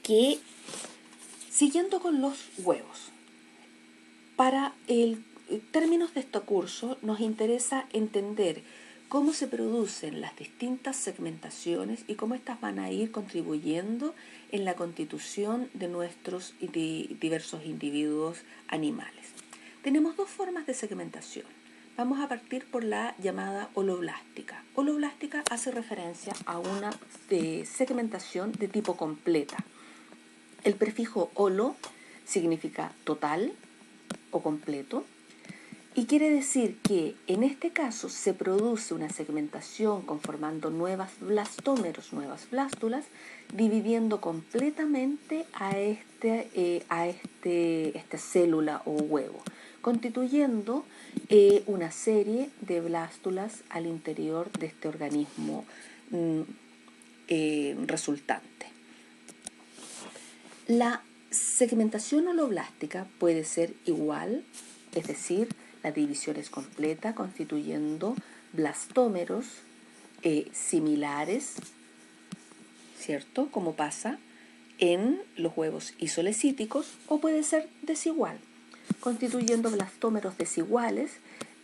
que, siguiendo con los huevos, para términos de este curso nos interesa entender cómo se producen las distintas segmentaciones y cómo éstas van a ir contribuyendo en la constitución de nuestros diversos individuos animales. Tenemos dos formas de segmentación. Vamos a partir por la llamada holoblástica. Holoblástica hace referencia a una segmentación de tipo completa. El prefijo holo significa total o completo, y quiere decir que en este caso se produce una segmentación conformando nuevos blastómeros, nuevas blástulas, dividiendo completamente a esta célula o huevo, constituyendo una serie de blástulas al interior de este organismo resultante. La segmentación holoblástica puede ser igual, es decir, la división es completa, constituyendo blastómeros similares, ¿cierto? Como pasa en los huevos isolecíticos, o puede ser desigual, constituyendo blastómeros desiguales,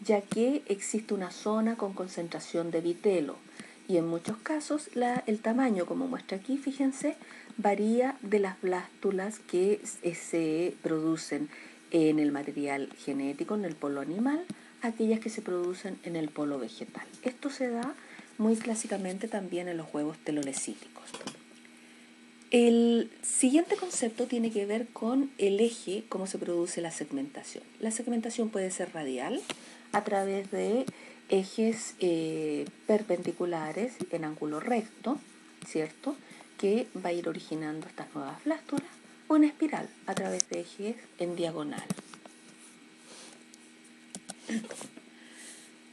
ya que existe una zona con concentración de vitelo, y en muchos casos el tamaño, como muestra aquí, fíjense, varía de las blástulas que se producen en el material genético, en el polo animal, a aquellas que se producen en el polo vegetal. Esto se da muy clásicamente también en los huevos telolecíticos. El siguiente concepto tiene que ver con el eje, cómo se produce la segmentación. La segmentación puede ser radial a través de ejes perpendiculares en ángulo recto, ¿cierto?, que va a ir originando estas nuevas blástulas, o en espiral a través de ejes en diagonal.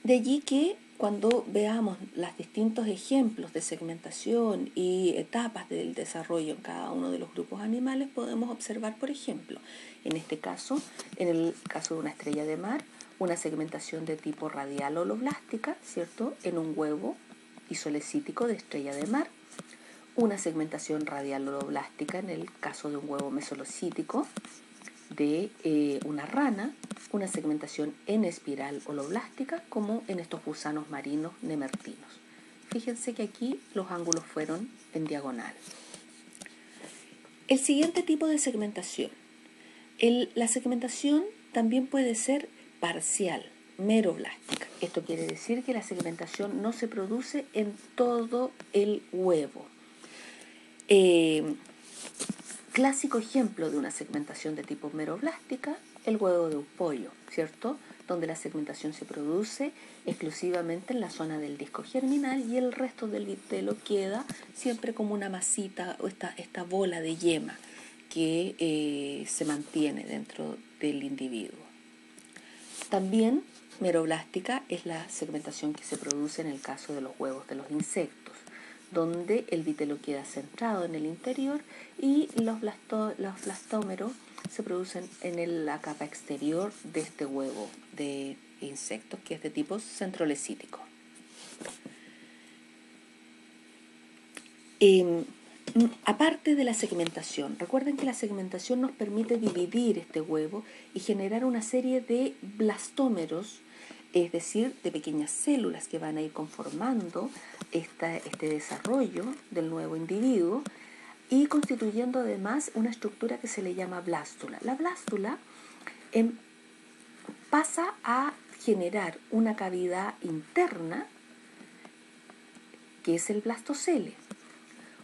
De allí que cuando veamos los distintos ejemplos de segmentación y etapas del desarrollo en cada uno de los grupos animales, podemos observar, por ejemplo, en este caso, en el caso de una estrella de mar, una segmentación de tipo radial holoblástica, ¿cierto?, en un huevo isolecítico de estrella de mar, una segmentación radial holoblástica en el caso de un huevo mesolocítico de una rana, una segmentación en espiral holoblástica como en estos gusanos marinos nemertinos. Fíjense que aquí los ángulos fueron en diagonal. El siguiente tipo de segmentación. La segmentación también puede ser parcial, meroblástica. Esto quiere decir que la segmentación no se produce en todo el huevo. Clásico ejemplo de una segmentación de tipo meroblástica, el huevo de un pollo, ¿cierto?, donde la segmentación se produce exclusivamente en la zona del disco germinal y el resto del vitelo queda siempre como una masita o esta bola de yema que se mantiene dentro del individuo. También meroblástica es la segmentación que se produce en el caso de los huevos de los insectos, donde el vitelo queda centrado en el interior y los blastómeros se producen en la capa exterior de este huevo de insectos, que es de tipo centrolecítico. Aparte de la segmentación, recuerden que la segmentación nos permite dividir este huevo y generar una serie de blastómeros, es decir, de pequeñas células que van a ir conformando este desarrollo del nuevo individuo y constituyendo además una estructura que se le llama blástula. La blástula pasa a generar una cavidad interna que es el blastocele.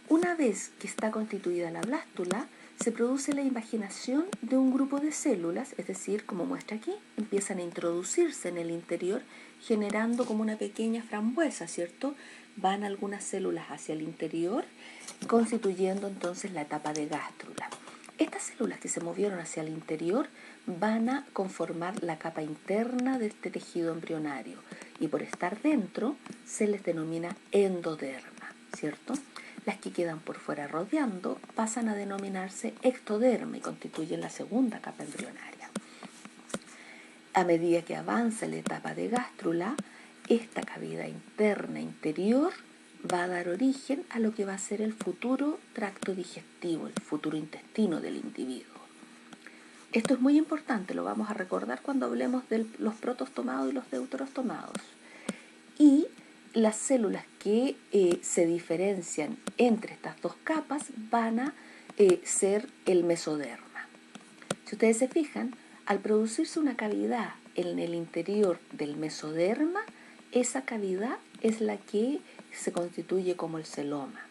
Una vez que está constituida la blástula, se produce la invaginación de un grupo de células, es decir, como muestra aquí, empiezan a introducirse en el interior, generando como una pequeña frambuesa, ¿cierto? Van algunas células hacia el interior, constituyendo entonces la etapa de gástrula. Estas células que se movieron hacia el interior van a conformar la capa interna de este tejido embrionario y por estar dentro se les denomina endoderma, ¿cierto? Las que quedan por fuera rodeando pasan a denominarse ectoderma y constituyen la segunda capa embrionaria. A medida que avanza la etapa de gástrula, esta cavidad interna interior va a dar origen a lo que va a ser el futuro tracto digestivo, el futuro intestino del individuo. Esto es muy importante, lo vamos a recordar cuando hablemos de los protostomados y los deuterostomados. Y las células que se diferencian entre estas dos capas van a ser el mesoderma. Si ustedes se fijan, al producirse una cavidad en el interior del mesoderma, esa cavidad es la que se constituye como el celoma.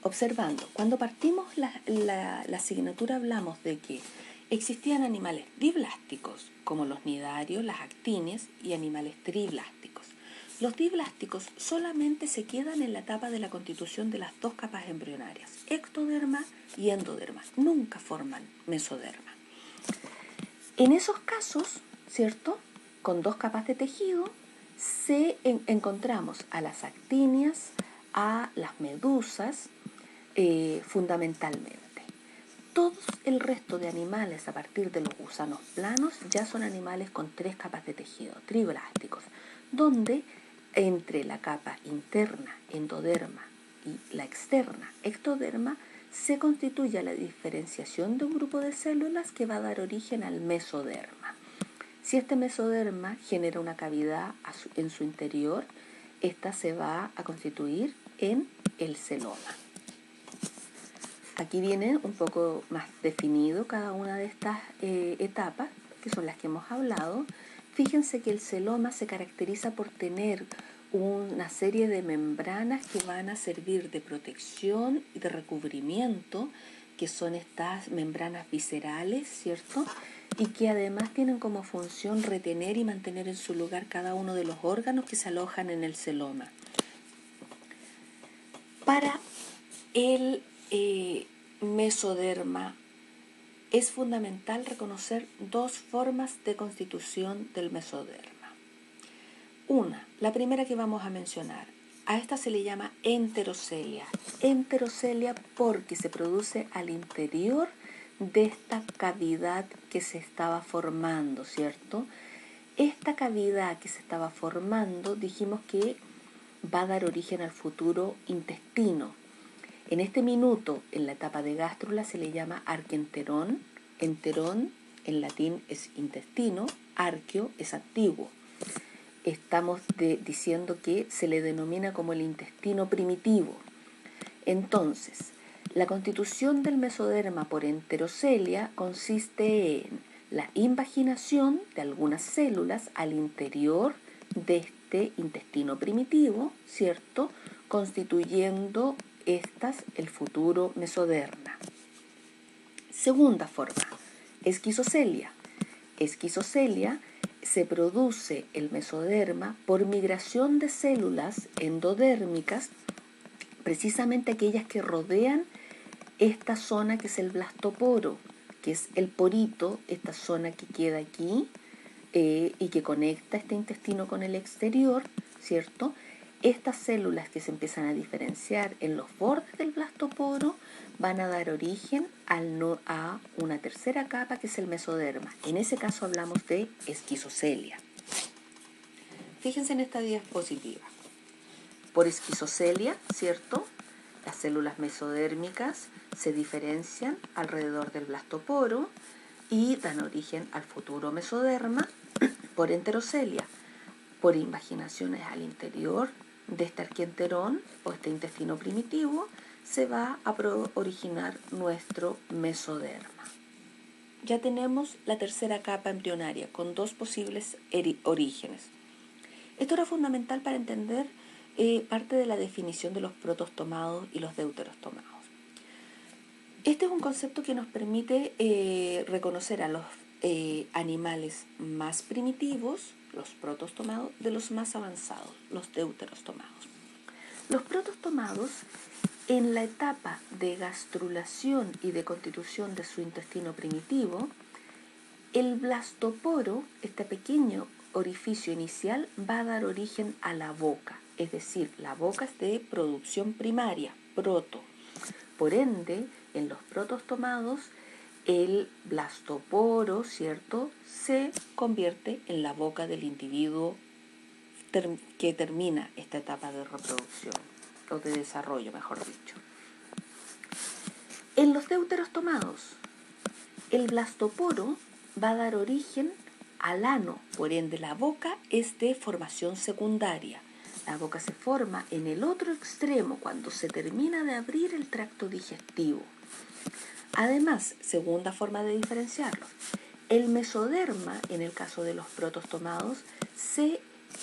Observando, cuando partimos la asignatura hablamos de que existían animales diblásticos, como los nidarios, las actinias, y animales triblásticos. Los diblásticos solamente se quedan en la etapa de la constitución de las dos capas embrionarias, ectoderma y endoderma, nunca forman mesoderma. En esos casos, ¿cierto?, con dos capas de tejido, encontramos a las actinias, a las medusas, fundamentalmente. Todos el resto de animales a partir de los gusanos planos ya son animales con tres capas de tejido, triblásticos, donde entre la capa interna, endoderma, y la externa, ectoderma, se constituye la diferenciación de un grupo de células que va a dar origen al mesoderma. Si este mesoderma genera una cavidad en su interior, esta se va a constituir en el celoma. Aquí viene un poco más definido cada una de estas etapas, que son las que hemos hablado. Fíjense que el celoma se caracteriza por tener una serie de membranas que van a servir de protección y de recubrimiento, que son estas membranas viscerales, ¿cierto?, y que además tienen como función retener y mantener en su lugar cada uno de los órganos que se alojan en el celoma. Para el mesoderma es fundamental reconocer dos formas de constitución del mesoderma. La primera que vamos a mencionar, a esta se le llama enterocelia. Enterocelia porque se produce al interior de esta cavidad que se estaba formando, ¿cierto? Esta cavidad que se estaba formando, dijimos que va a dar origen al futuro intestino. En este minuto, en la etapa de gástrula, se le llama arquenterón. Enterón, en latín, es intestino. Arqueo es antiguo. Estamos diciendo que se le denomina como el intestino primitivo. Entonces, la constitución del mesoderma por enterocelia consiste en la invaginación de algunas células al interior de este intestino primitivo, ¿cierto?, constituyendo estas el futuro mesoderma. Segunda forma, esquizocelia. Esquizocelia se produce el mesoderma por migración de células endodérmicas, precisamente aquellas que rodean esta zona que es el blastoporo, que es el porito, esta zona que queda aquí y que conecta este intestino con el exterior, ¿cierto? Estas células que se empiezan a diferenciar en los bordes del blastoporo van a dar origen a una tercera capa que es el mesoderma. En ese caso hablamos de esquizocelia. Fíjense en esta diapositiva. Por esquizocelia, ¿cierto?, las células mesodérmicas se diferencian alrededor del blastoporo y dan origen al futuro mesoderma. Por enterocelia, por invaginaciones al interior de este arquenterón o este intestino primitivo, se va a originar nuestro mesoderma. Ya tenemos la tercera capa embrionaria con dos posibles orígenes. Esto era fundamental para entender parte de la definición de los protostomados y los deuterostomados. Este es un concepto que nos permite reconocer a los animales más primitivos, los protostomados, de los más avanzados, los deuterostomados. Los protostomados, en la etapa de gastrulación y de constitución de su intestino primitivo, el blastoporo, este pequeño orificio inicial, va a dar origen a la boca, es decir, la boca es de producción primaria, proto. Por ende, en los protostomados, el blastoporo, ¿cierto?, se convierte en la boca del individuo que termina esta etapa de reproducción, o de desarrollo, mejor dicho. En los deuterostomados, el blastoporo va a dar origen al ano, por ende la boca es de formación secundaria. La boca se forma en el otro extremo cuando se termina de abrir el tracto digestivo. Además, segunda forma de diferenciarlos, el mesoderma, en el caso de los protostomados, se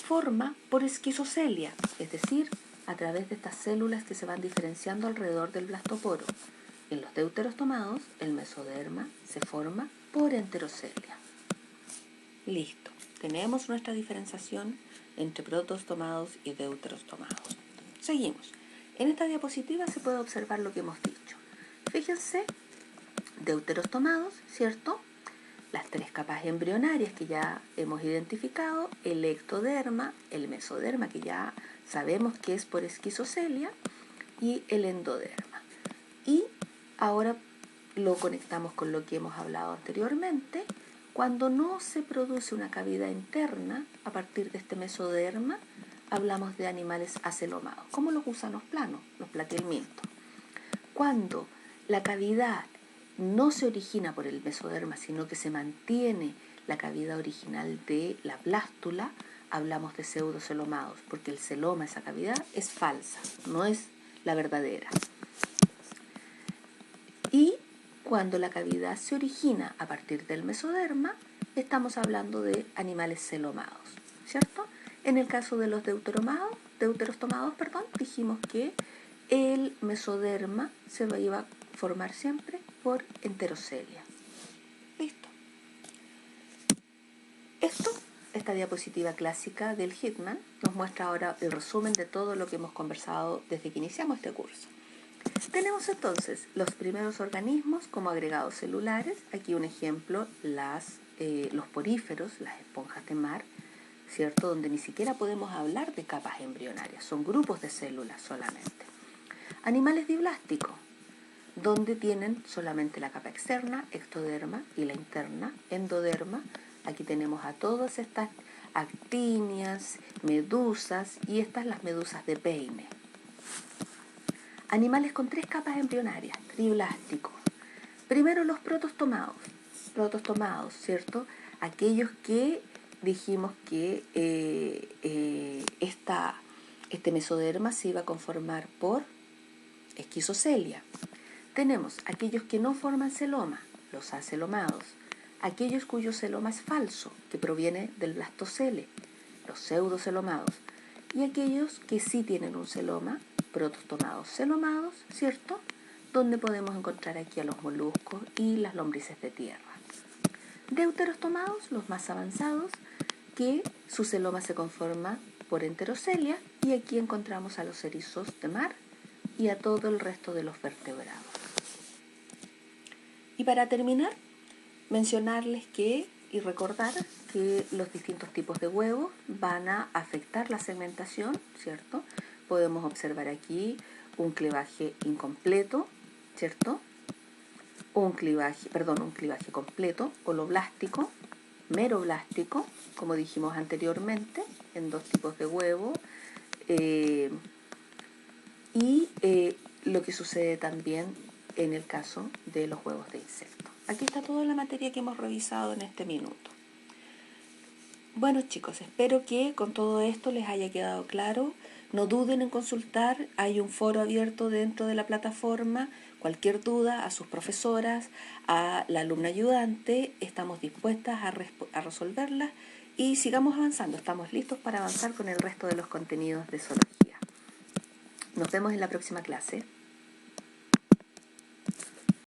forma por esquizocelia, es decir, a través de estas células que se van diferenciando alrededor del blastoporo. En los deuterostomados, el mesoderma se forma por enterocelia. Listo. Tenemos nuestra diferenciación entre protostomados y deuterostomados. Seguimos. En esta diapositiva se puede observar lo que hemos dicho. Fíjense, deuterostomados, ¿cierto? Las tres capas embrionarias que ya hemos identificado, el ectoderma, el mesoderma, que ya sabemos que es por esquizocelia, y el endoderma. Y ahora lo conectamos con lo que hemos hablado anteriormente. Cuando no se produce una cavidad interna a partir de este mesoderma, hablamos de animales acelomados, como los gusanos planos, los platihelmintos. Cuando la cavidad no se origina por el mesoderma, sino que se mantiene la cavidad original de la blástula, hablamos de pseudocelomados, porque el celoma, esa cavidad, es falsa, no es la verdadera. Y cuando la cavidad se origina a partir del mesoderma, estamos hablando de animales celomados, ¿cierto? En el caso de los deuterostomados, dijimos que el mesoderma se iba a formar siempre por enterocelia. Listo. Esta diapositiva clásica del Hitman nos muestra ahora el resumen de todo lo que hemos conversado desde que iniciamos este curso. Tenemos entonces los primeros organismos como agregados celulares. Aquí un ejemplo, los poríferos, las esponjas de mar, ¿cierto? Donde ni siquiera podemos hablar de capas embrionarias, son grupos de células solamente. Animales diblásticos, donde tienen solamente la capa externa, ectoderma, y la interna, endoderma. Aquí tenemos a todas estas actinias, medusas, y estas las medusas de peine. Animales con tres capas embrionarias, triblásticos. Primero los protostomados, ¿cierto? Aquellos que dijimos que este mesoderma se iba a conformar por esquizocelia. Tenemos aquellos que no forman celoma, los acelomados. Aquellos cuyo celoma es falso, que proviene del blastocele, los pseudocelomados. Y aquellos que sí tienen un celoma, protostomados celomados, ¿cierto? Donde podemos encontrar aquí a los moluscos y las lombrices de tierra. Deuterostomados, los más avanzados, que su celoma se conforma por enterocelia, y aquí encontramos a los erizos de mar y a todo el resto de los vertebrados. Y para terminar, mencionarles y recordar que los distintos tipos de huevos van a afectar la segmentación, ¿cierto? Podemos observar aquí un clivaje incompleto, ¿cierto? Un clivaje completo, holoblástico, meroblástico, como dijimos anteriormente, en dos tipos de huevo, y lo que sucede también en el caso de los huevos de insectos. Aquí está toda la materia que hemos revisado en este minuto. Bueno, chicos, espero que con todo esto les haya quedado claro. No duden en consultar, hay un foro abierto dentro de la plataforma. Cualquier duda, a sus profesoras, a la alumna ayudante, estamos dispuestas a resolverlas, y sigamos avanzando. Estamos listos para avanzar con el resto de los contenidos de zoología. Nos vemos en la próxima clase.